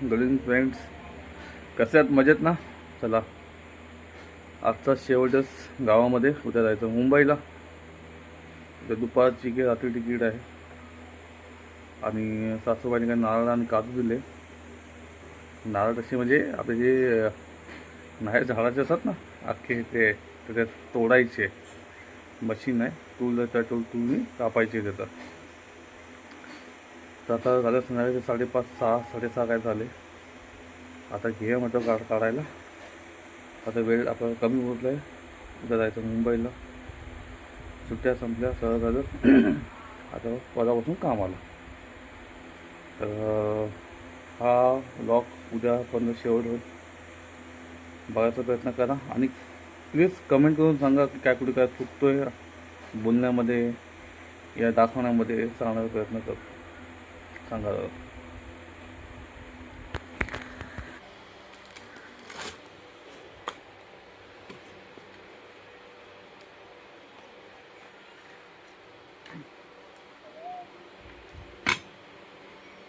गलिंग friends, कसे आहेत? मजेत ना? चला, आजचा शेवटच गावामध्ये. उद्या जायचं मुंबईला. उद्या दुपारची की रात्री तिकीट आहे. आणि सासूबाईने काही नारळ आणि काजू दिले. नारळ तसे म्हणजे आपले जे नाही झाडाचे असतात ना अख्खे, ते त्याच्यात तोडायचे. मशीन आहे, टूल त्या टूलनी कापायचे त्याचं. तर आता झालं संध्याकाळी 5:30 6 6:30 काय झाले. आता घे म्हटलं काढायला. आता वेळ आपल्याला कमी उरला आहे. उद्या जायचं मुंबईला. सुट्ट्या संपल्या, सरळ झालं. आता परवापासून काम आलं. तर हा ब्लॉग उद्यापर्यंत शेवट होईल. बघायचा प्रयत्न करा आणि प्लीज कमेंट करून सांगा की काय कुठे काय चुकतो आहे बोलण्यामध्ये या दाखवण्यामध्ये. सांगण्याचा प्रयत्न कर, सांगा.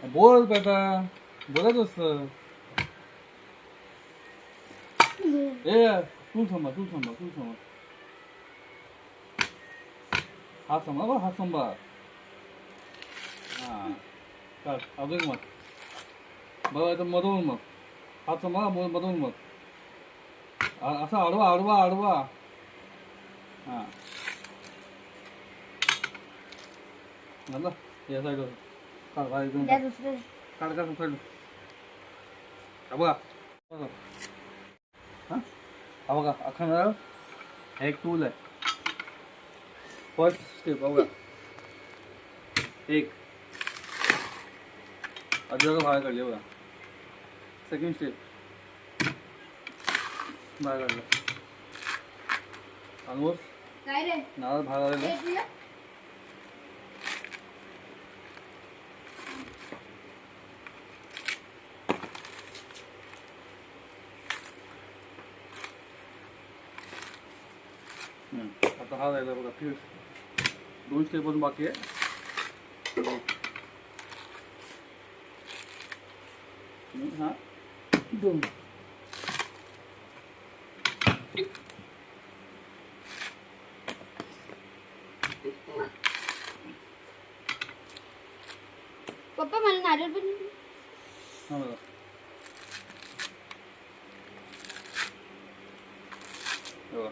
बोल बेटा, बोलत असतं. तू थांबा. हात सांभाळ, हात सांभाळ. हां, काढ अजून मग. बघा आता मधून मग हात सांभाळ, मधून मग असं आडवा. हां, झालं. या साईडवर काढ, काढ साईड. बघा हां, हा बघा अखंड एक टूल आहे. फर्स्ट स्टेप बघा, एक अद्रक बाहेर काढली बघा. सेकंड स्टेप बाहेर काढलं. ऑलमोस्ट नारळ बाहेर आलेलं. आता हा राहिला बघा. फिर 2 स्टेप अजून बाकी आहे. हा 2. पप्पा मला नारळ पण. हा बघा. बघा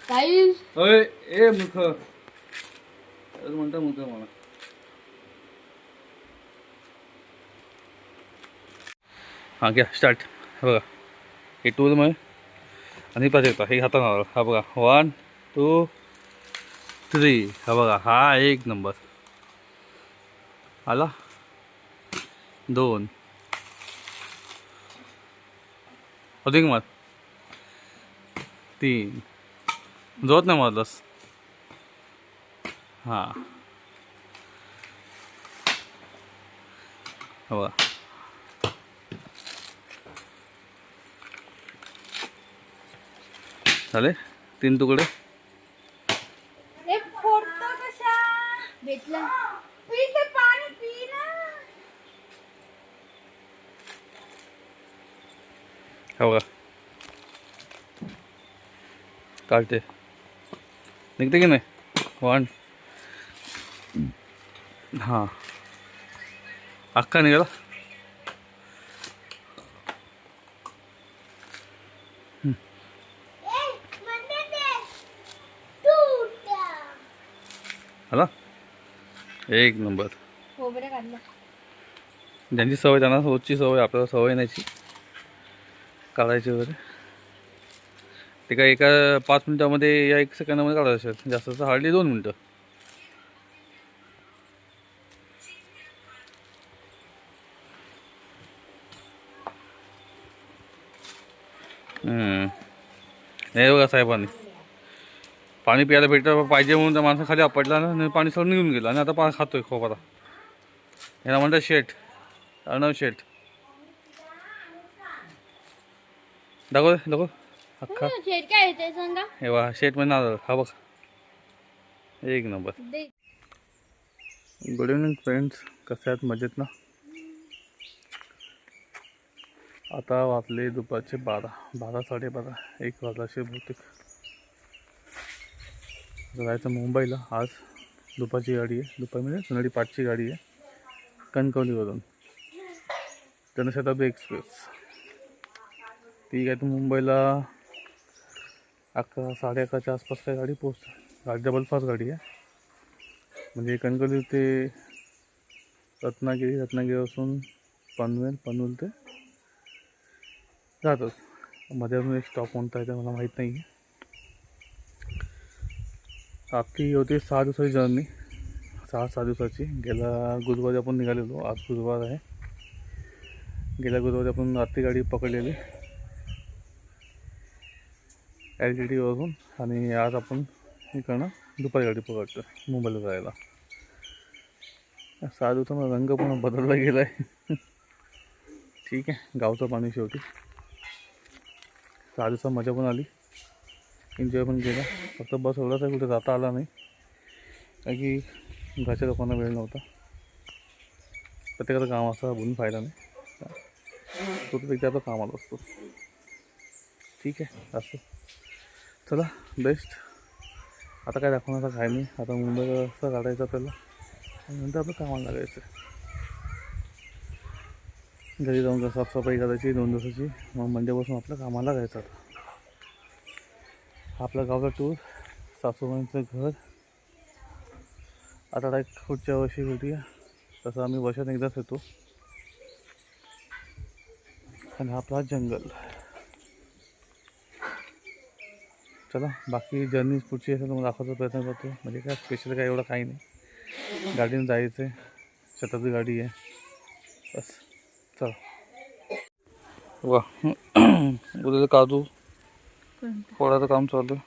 गाईस, ओय ए मूर्ख, म्हणता मूर्ख मला. हां घ्या स्टार्ट. हे बघा, हे टूल मग आणि पाच येतात. हे हातानं नारळ. हा बघा 1 2 3. हा बघा, हा एक नंबर आला. 2 अधिक मार. 3 जोत नाही मारलंस. हां, हा बघा. झाले 3 तुकडे. हे फोडतो कशा भेटला. पी ते पाणी पी ना. हा बघा, काढते. निघते की नाही. 1 हां, अख्खा निघाला. आला एक नंबर. खोबरं काढलं. ज्यांची सवय त्यांना रोजची सवय, आपल्याला सवय नाहीची काढायची वगैरे. ते काय एका 5 मिनिटामध्ये या 1 सेकंदामध्ये काढायचं असेल. जास्त हार्डली 2 मिनटं. हे बघा साहेबांनी पाणी प्यायला भेटलं पाहिजे म्हणून त्या माणसं खाली आपटला ना, पाणी सगळं निघून गेलं आणि आता पाणी खातोय खोपाला. याला म्हणतात शेठ, अर्णव शेठ. दाखव अख्खा. शेट काय येते सांगा. हे बघा शेठ म्हणजे नारळ. हा बघा एक नंबर. गुड इव्हनिंग फ्रेंड्स, कसे आहेत? मजेत ना? आता वाजले दुपारचे 12 12 12:30 1 वाजला असे बहुतेक. जायचं मुंबईला आज. दुपारची गाडी आहे, दुपार म्हणजे सकाळी 5ची गाडी आहे कणकवलीवरून, जनशताब्दी एक्सप्रेस. ती काय तर मुंबईला 11 11:30च्या आसपास काय गाडी पोहोचते. गाडी डबल फास्ट गाडी आहे, म्हणजे कणकवली ते रत्नागिरीपासून पनवेल ते जातच. मध्ये अजून एक स्टॉप कोणता आहे ते मला माहीत नाही आहे. आपली होती 6 दिवसाची जर्नी, 6 दिवसाची. गेल्या गुरुवारी आपण निघालेलो, आज गुरुवार आहे. गेल्या गुरुवारी आपण रात्री गाडी पकडलेली LTTवरून, आणि आज आपण इकडनं दुपारी गाडी पकडतो मुंबईला जायला. 6 दिवसामध्ये रंग पण बदलला गेला आहे. ठीक आहे, गावचं पाणी शेवटी. 6 दिवसात मजा पण आली, एन्जॉय पण केला. फक्त बस एवढाच आहे, कुठे जाता आला नाही, कारण की घरच्या लोकांना वेळ नव्हता. प्रत्येकाचं काम असं बोलून फायदा नाही, तो तर आपलं कामाला असतो. ठीक आहे, असं चला बेस्ट. आता काय दाखवण्याचं काय नाही. आता मुंबईला रस्ता काढायचा आपल्याला, आणि नंतर आपलं कामाला लागायचं. घरी जाऊन साफसफाई करायची 2 दिवसाची, मग मंडेपासून आपलं कामाला लागायचं. आता आपल्या गावचा टूर, सासूबाईंचं घर. आता एक पुढच्या वर्षी भेटूया. तसं आम्ही वर्षात एकदाच येतो. आणि आपला जंगल. चला, बाकी जर्नी पुढची असेल तर मग दाखवायचा प्रयत्न करतो. म्हणजे काय स्पेशल काय एवढं काही नाही, गाडीने जायचं आहे, शताब्दी गाडी आहे बस. चला. वा उद्या काजू फोडायचं काम चालू आहे.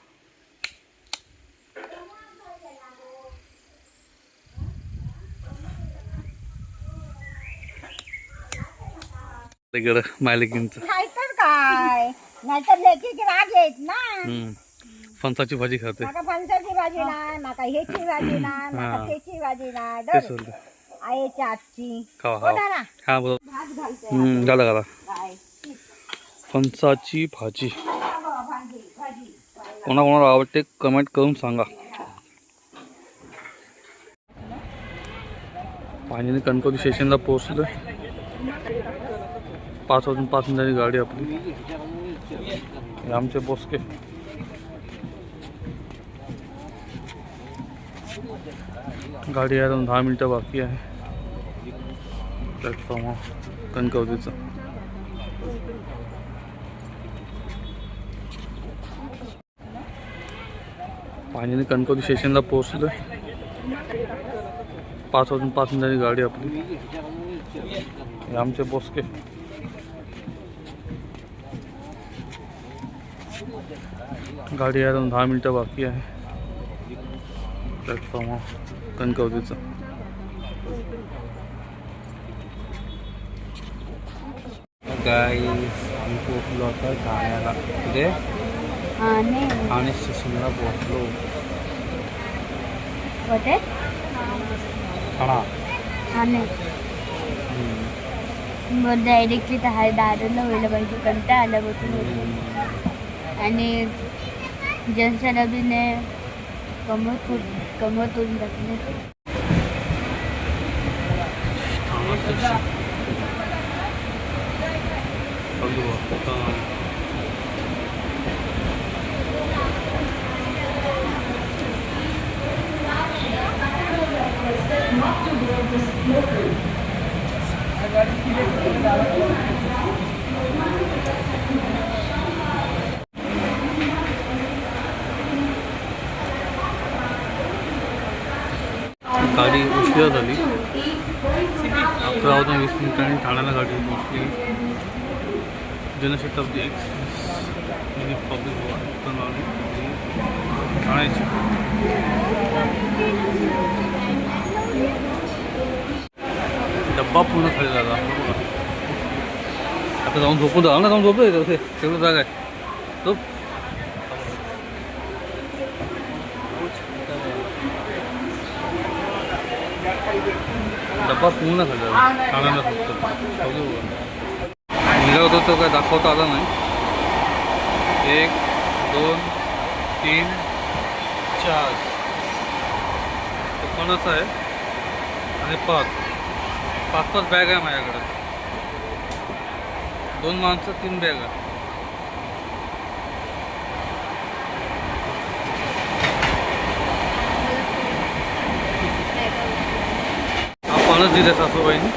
मायलेकींचं नाहीतर काय, नाहीतर लेकीची राग येत ना. फणसाची भाजी खाते. माका फणसाची भाजी नाही, माका ह्याची भाजी नाही, माका त्याची भाजी नाही. डर आईच्या आजची खावा ना हा बरोबर. भात घालते घाला काय फणसाची भाजी. भाजी कोणाकोणाला आवडते कमेंट करून सांगा. पाण्याने कणकवली स्टेशनला पोहोचलो. 5 वाजून 5 मिनिटांची गाडी आपली. आमचे बोसके. गाडी आहे, 10 मिनिटं बाकी आहे प्लॅटफॉर्म कणकवलीचं. पाण्याने कणकवली स्टेशनला पोहोचलो. 5 वाजून 5 मिनिटांची गाडी आपली. आमचे बोसके. गाडी आहे, 10 मिनिटं बाकी आहे प्लॅटफॉर्म कणकवलीचं. गाईस आम्ही पोहोचलो आता ठाण्याला. कुठे? ठाणे स्टेशनला पोहोचलो. ठाणा. मग डायरेक्टली तर दादरला व्हायला पाहिजे, कंटाळा आला बसून. आणि जनशताब्दीने कमर तोडून टाकले. गाडी उशिरा झाली. 11 वाजून 20 मिनिटांनी ठाण्याला गाडी पोहोचली. जनशताब्दी एक्सप्रेस पब्लिक ठाण्याची. डब्बा पूर्ण खाली झाला. आता जाऊन झोपून झाला ना, जाऊन झोपलं तिथे तेवढं जागा आहे. झोप. डब्बा पूर्ण खाली झाला ठाण्याला फक्त. आणि दिला होता तो काय दाखवता आला नाही. 1 2 3 4 फणस आहे आणि 5 बॅग आहे माझ्याकडे. 2 माणसं 3 बॅग आहे. हा फणस दिले सासूबाईने.